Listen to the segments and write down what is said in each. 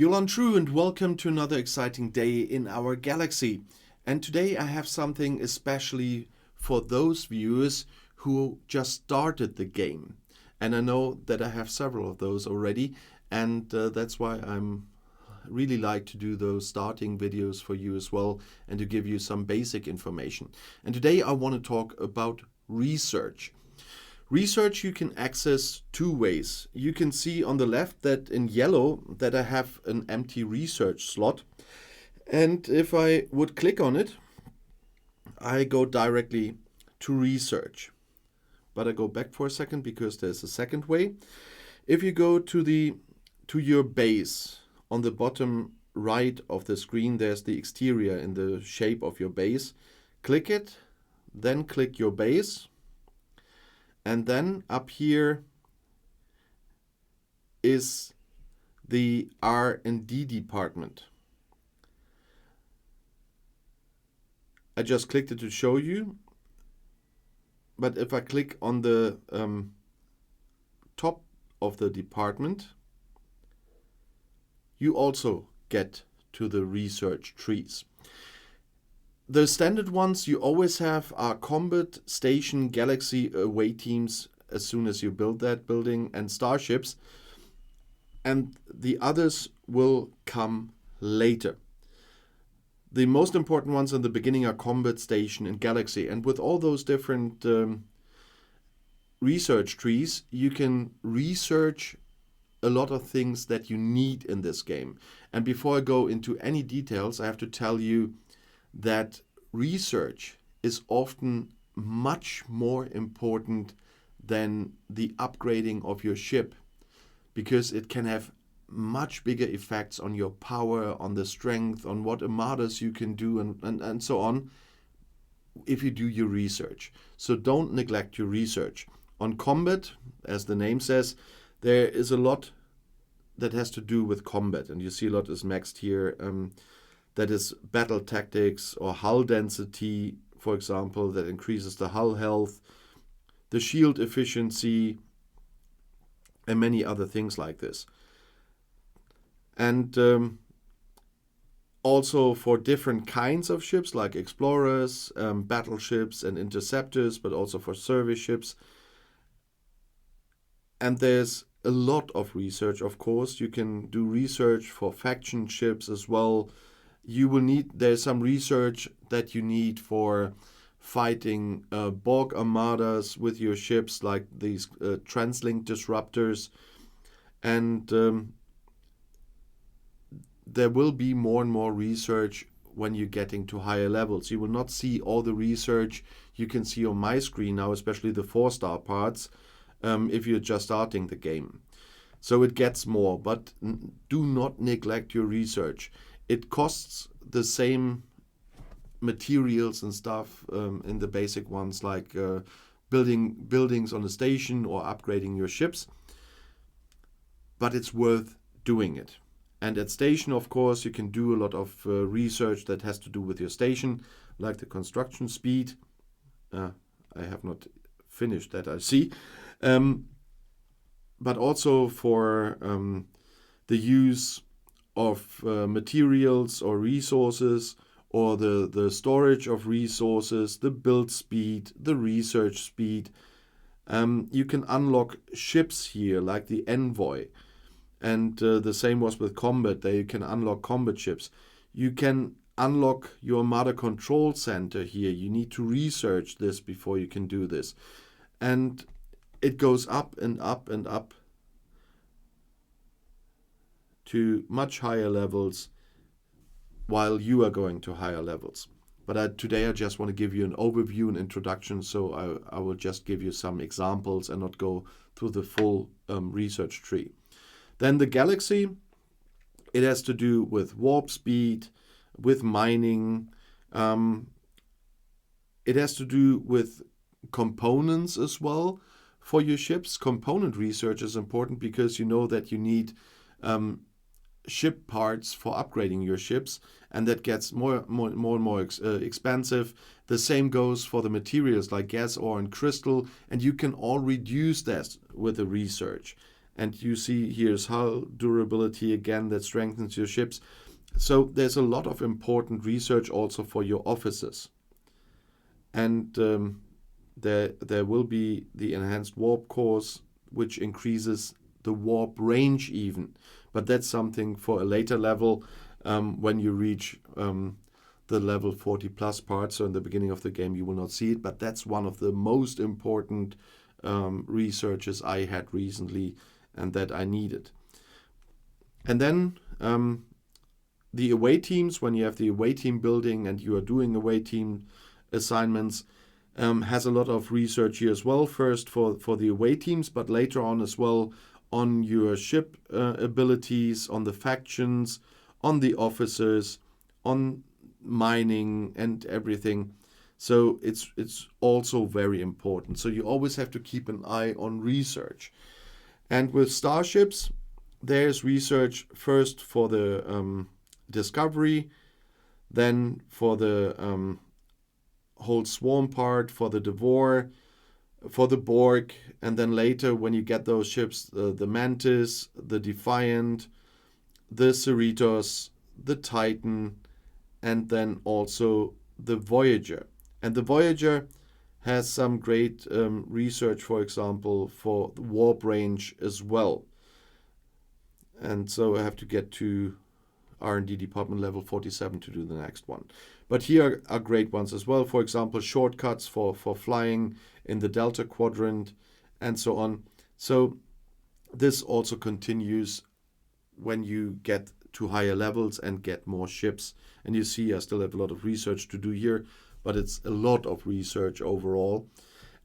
Yolan True and welcome to another exciting day in our galaxy. And today I have something especially for those viewers who just started the game. And I know that I have several of those already, and that's why I'm really like to do those starting videos for you as well and to give you some basic information. And today I want to talk about research. Research you can access two ways. You can see on the left that in yellow that I have an empty research slot. And if I would click on it, I go directly to research. But I go back for a second because there's a second way. If you go to your base, on the bottom right of the screen, there's the exterior in the shape of your base. Click it, then click your base. And then up here is the R&D department. I just clicked it to show you. But if I click on the top of the department, you also get to the research trees. The standard ones you always have are combat, station, galaxy, away teams as soon as you build that building, and starships. And the others will come later. The most important ones in the beginning are combat, station, and galaxy. And with all those different research trees, you can research a lot of things that you need in this game. And before I go into any details, I have to tell you that research is often much more important than the upgrading of your ship, because it can have much bigger effects on your power, on the strength, on what armadas you can do, and so on, if you do your research. So don't neglect your research. On combat, as the name says, there is a lot that has to do with combat, and you see a lot is maxed here. That is battle tactics or hull density, for example, that increases the hull health, the shield efficiency, and many other things like this. And also for different kinds of ships like explorers, battleships, and interceptors, but also for survey ships. And there's a lot of research, of course. You can do research for faction ships as well. There's some research that you need for fighting Borg armadas with your ships, like these translink disruptors. And there will be more and more research when you're getting to higher levels. You will not see all the research you can see on my screen now, especially the 4-star parts, if you're just starting the game. So it gets more, but do not neglect your research. It costs the same materials and stuff in the basic ones, like building buildings on a station or upgrading your ships, but it's worth doing it. And at station, of course, you can do a lot of research that has to do with your station, like the construction speed. I have not finished that, I see. But also for the use of materials or resources, or the storage of resources, the build speed, the research speed. You can unlock ships here, like the Envoy. And the same was with combat. There you can unlock combat ships. You can unlock your Armada Control Center here. You need to research this before you can do this. And it goes up and up and up to much higher levels while you are going to higher levels. But today I just want to give you an overview and introduction, so I will just give you some examples and not go through the full research tree. Then the galaxy, it has to do with warp speed, with mining. It has to do with components as well for your ships. Component research is important because you know that you need ship parts for upgrading your ships, and that gets more and more expensive. The same goes for the materials like gas, ore, and crystal, and you can all reduce that with the research. And you see here's hull durability again that strengthens your ships. So there's a lot of important research also for your officers. And there will be the enhanced warp course, which increases the warp range even. But that's something for a later level when you reach the level 40 plus part. So in the beginning of the game you will not see it, but that's one of the most important researches I had recently and that I needed. And then the away teams, when you have the away team building and you are doing away team assignments, has a lot of research here as well. First for the away teams, but later on as well on your ship abilities, on the factions, on the officers, on mining and everything. So it's also very important. So you always have to keep an eye on research. And with starships, there's research first for the discovery, then for the whole swarm part, for the Devore, for the Borg, and then later when you get those ships, the Mantis, the Defiant, the Cerritos, the Titan, and then also the Voyager. And the Voyager has some great research, for example, for the warp range as well. And so I have to get to R&D department level 47 to do the next one. But here are great ones as well. For example, shortcuts for flying in the Delta Quadrant and so on. So this also continues when you get to higher levels and get more ships. And you see I still have a lot of research to do here, but it's a lot of research overall.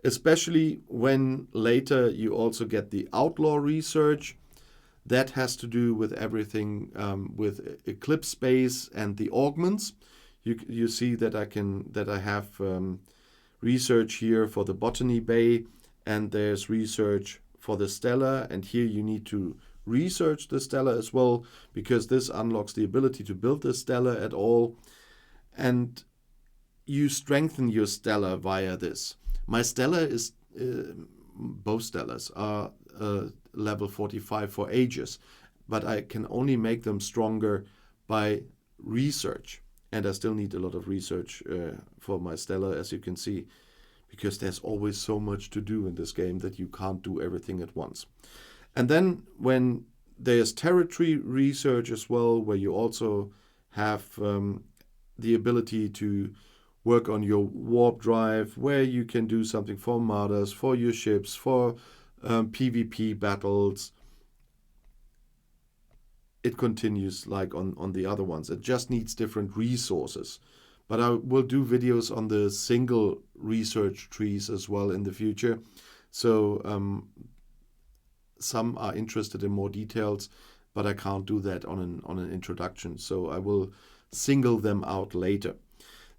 Especially when later you also get the outlaw research. That has to do with everything with eclipse space and the augments. You see that I have research here for the Botany Bay, and there's research for the Stella, and here you need to research the Stella as well, because this unlocks the ability to build the Stella at all, and you strengthen your Stella via this. My Stella is both Stellas are level 45 for ages, but I can only make them stronger by research, and I still need a lot of research for my Stella, as you can see, because there's always so much to do in this game that you can't do everything at once. And then when there's territory research as well, where you also have the ability to work on your warp drive, where you can do something for armadas, for your ships, for PvP battles. It continues like on the other ones. It just needs different resources. But I will do videos on the single research trees as well in the future. So some are interested in more details, but I can't do that on an introduction. So I will single them out later.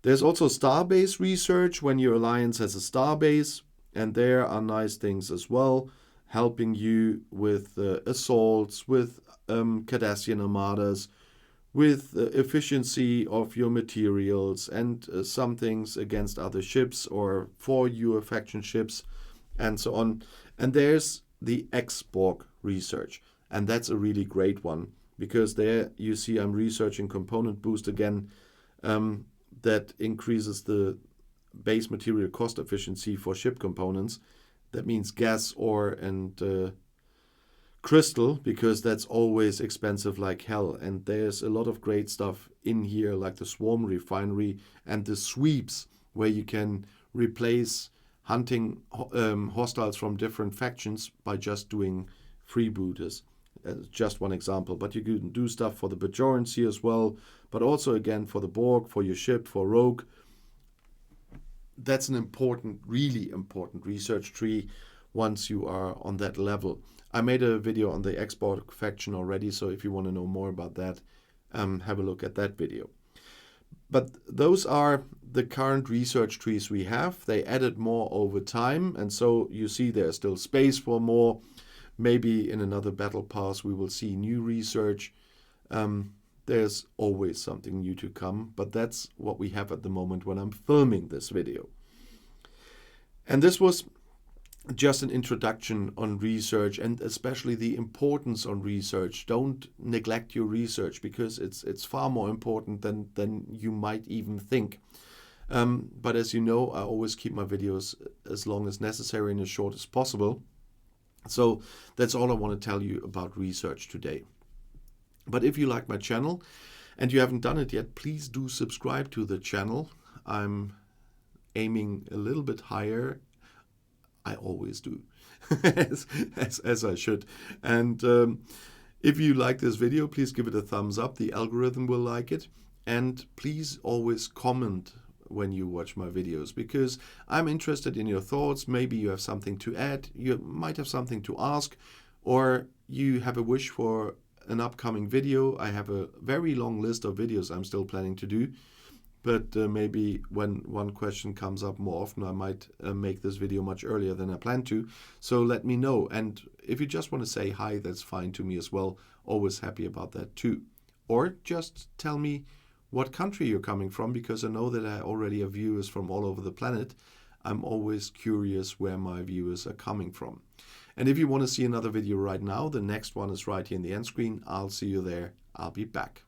There's also starbase research when your alliance has a starbase, and there are nice things as well, helping you with assaults, with Cardassian armadas, with efficiency of your materials, and some things against other ships or for your faction ships, and so on. And there's the X-Borg research, and that's a really great one, because there you see I'm researching component boost again. That increases the base material cost efficiency for ship components. That means gas, ore, and crystal, because that's always expensive like hell. And there's a lot of great stuff in here, like the swarm refinery and the sweeps, where you can replace hunting hostiles from different factions by just doing freebooters. Just one example, but you can do stuff for the Bajorans here as well, but also again for the Borg, for your ship, for Rogue. That's an important, really important research tree once you are on that level. I made a video on the X-Borg faction already, so if you want to know more about that, have a look at that video. But those are the current research trees we have. They added more over time, and so you see there's still space for more. Maybe in another battle pass we will see new research. There's always something new to come, but that's what we have at the moment when I'm filming this video. And this was just an introduction on research, and especially the importance on research. Don't neglect your research, because it's far more important than you might even think. But as you know, I always keep my videos as long as necessary and as short as possible. So that's all I want to tell you about research today. But if you like my channel and you haven't done it yet, please do subscribe to the channel. I'm aiming a little bit higher. I always do, as I should. And if you like this video, please give it a thumbs up. The algorithm will like it. And please always comment when you watch my videos, because I'm interested in your thoughts. Maybe you have something to add, you might have something to ask, or you have a wish for an upcoming video. I have a very long list of videos I'm still planning to do. But maybe when one question comes up more often, I might make this video much earlier than I planned to. So let me know. And if you just want to say hi, that's fine to me as well. Always happy about that too. Or just tell me what country you're coming from, because I know that I already have viewers from all over the planet. I'm always curious where my viewers are coming from. And if you want to see another video right now, the next one is right here in the end screen. I'll see you there. I'll be back.